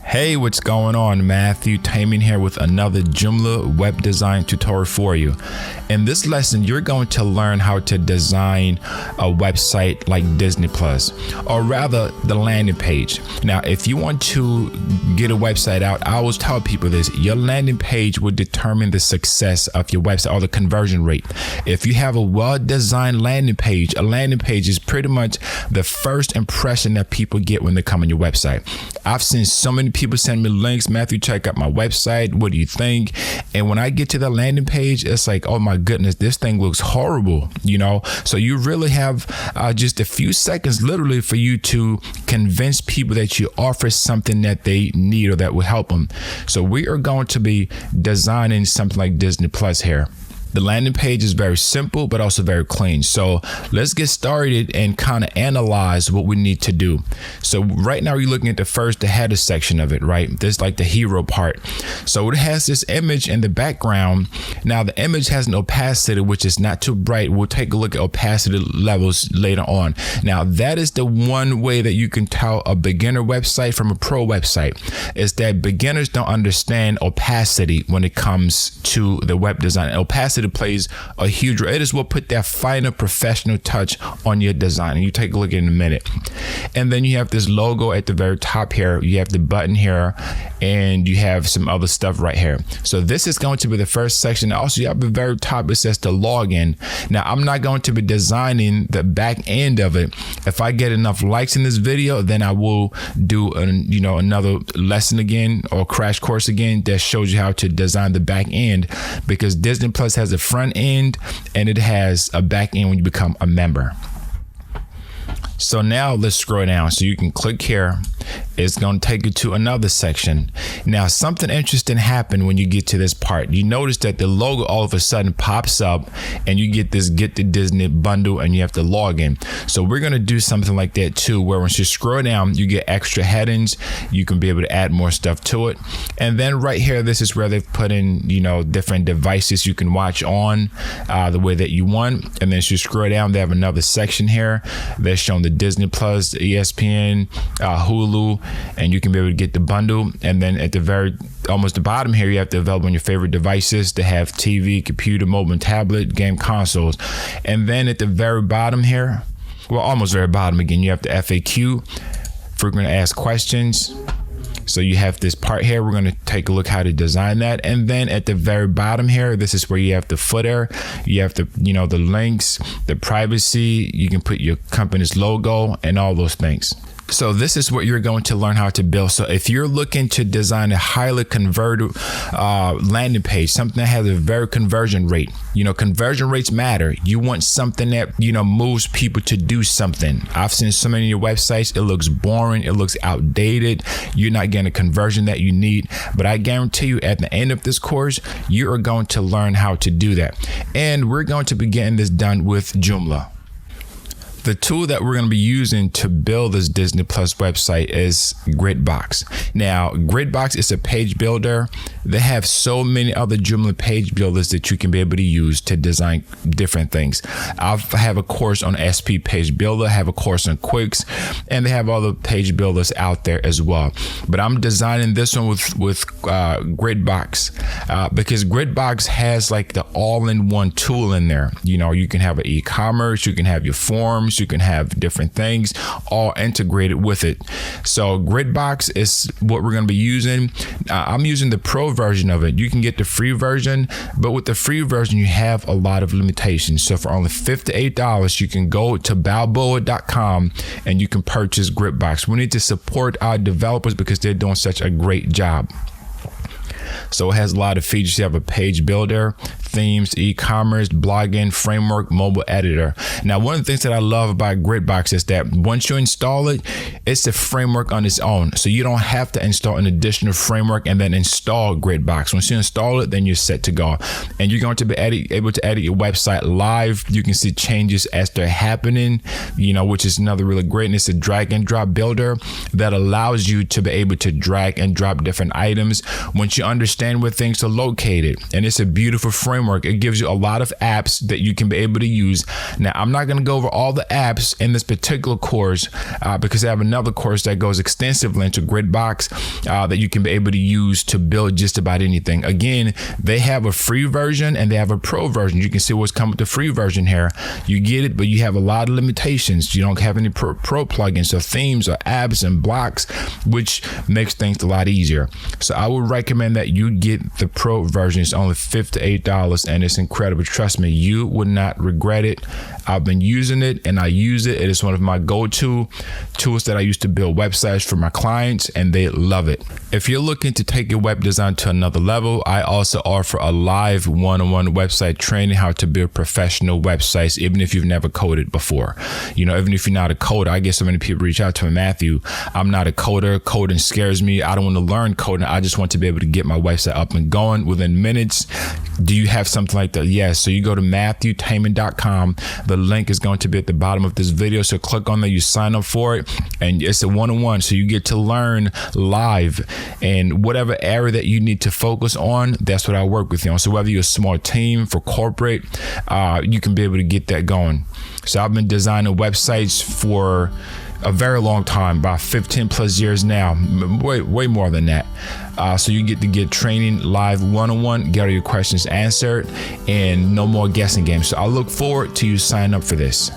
Hey, what's going on? Matthew Taming here with another Joomla web design tutorial for you. In this lesson, you're going to learn how to design a website like Disney Plus, or rather the landing page. Now, if you want to get a website out, I always tell people this: your landing page will determine the success of your website or the conversion rate. If you have a well-designed landing page, a landing page is pretty much the first impression that people get when they come on your website. I've seen so many people send me links. Matthew, check out my website. What do you think? And when I get to the landing page, it's like, oh my goodness, this thing looks horrible, you know? So you really have just a few seconds literally for you to convince people that you offer something that they need or that will help them. So we are going to be designing something like Disney Plus here. The landing page is very simple, but also very clean. So let's get started and kind of analyze what we need to do. So right now you're looking at the header section of it, right? This is like the hero part. So it has this image in the background. Now the image has an opacity, which is not too bright. We'll take a look at opacity levels later on. Now that is the one way that you can tell a beginner website from a pro website, is that beginners don't understand opacity when it comes to the web design. Opacity plays a huge role. It is what put that final professional touch on your design. And you take a look in a minute. And then you have this logo at the very top here. You have the button here, and you have some other stuff right here. So this is going to be the first section. Also, you have the very top, it says the login. Now, I'm not going to be designing the back end of it. If I get enough likes in this video, then I will do another lesson again, or crash course again, that shows you how to design the back end, because Disney Plus has a front end and it has a back end when you become a member. So now let's scroll down. So you can click here. It's going to take you to another section. Now, something interesting happened when you get to this part. You notice that the logo all of a sudden pops up and you get this Get the Disney bundle and you have to log in. So we're going to do something like that too, where once you scroll down, you get extra headings. You can be able to add more stuff to it. And then right here, this is where they've put in, different devices you can watch on the way that you want. And then as you scroll down, they have another section here. They're showing the Disney Plus, ESPN, Hulu, and you can be able to get the bundle. And then at the almost the bottom here, you have to available on your favorite devices to have TV, computer, mobile, and tablet, game consoles. And then at the very bottom here, well, almost very bottom again, you have the FAQ for going to ask questions. So you have this part here. We're going to take a look how to design that. And then at the very bottom here, this is where you have the footer. You have the, the links, the privacy. You can put your company's logo and all those things. So this is what you're going to learn how to build. So if you're looking to design a highly converted landing page, something that has a very conversion rate, conversion rates matter. You want something that, moves people to do something. I've seen so many of your websites, it looks boring, it looks outdated. You're not getting a conversion that you need. But I guarantee you at the end of this course, you are going to learn how to do that. And we're going to be getting this done with Joomla. The tool that we're going to be using to build this Disney Plus website is Gridbox. Now, Gridbox is a page builder. They have so many other Joomla page builders that you can be able to use to design different things. I have a course on SP Page Builder, I have a course on Quicks, and they have other page builders out there as well. But I'm designing this one with Gridbox because Gridbox has like the all-in-one tool in there. You can have an e-commerce, you can have your forms, you can have different things all integrated with it. So Gridbox is what we're going to be using. I'm using the pro version of it. You can get the free version, but with the free version, you have a lot of limitations. So for only $58, you can go to balboa.com and you can purchase Gridbox. We need to support our developers because they're doing such a great job. So it has a lot of features. You have a page builder, themes, e-commerce, blogging, framework, mobile editor. Now, one of the things that I love about Gridbox is that once you install it, it's a framework on its own. So you don't have to install an additional framework and then install Gridbox. Once you install it, then you're set to go. And you're going to be able to edit your website live. You can see changes as they're happening, which is another really great. And it's a drag and drop builder that allows you to be able to drag and drop different items once you understand where things are located. And it's a beautiful framework framework. It gives you a lot of apps that you can be able to use. Now, I'm not going to go over all the apps in this particular course because I have another course that goes extensively into Gridbox that you can be able to use to build just about anything. Again, they have a free version and they have a pro version. You can see what's coming with the free version here. You get it, but you have a lot of limitations. You don't have any pro plugins or themes or apps and blocks, which makes things a lot easier. So I would recommend that you get the pro version. It's only $58 and it's incredible. Trust me, you would not regret it. I've been using it and I use it. It is one of my go-to tools that I use to build websites for my clients, and they love it. If you're looking to take your web design to another level, I also offer a live one-on-one website training, how to build professional websites, even if you've never coded before. You know, even if you're not a coder. I get so many people reach out to me, Matthew, I'm not a coder. Coding scares me. I don't want to learn coding. I just want to be able to get my website up and going within minutes. Do you have something like that? Yes. So you go to MatthewTaman.com. The link is going to be at the bottom of this video. So click on there, you sign up for it, and it's a one-on-one. So you get to learn live, and whatever area that you need to focus on, that's what I work with you on. So whether you're a small team for corporate, you can be able to get that going. So I've been designing websites for a very long time, about 15 plus years now, way more than that. So you get to get training live one-on-one, get all your questions answered, and no more guessing games. So I look forward to you signing up for this.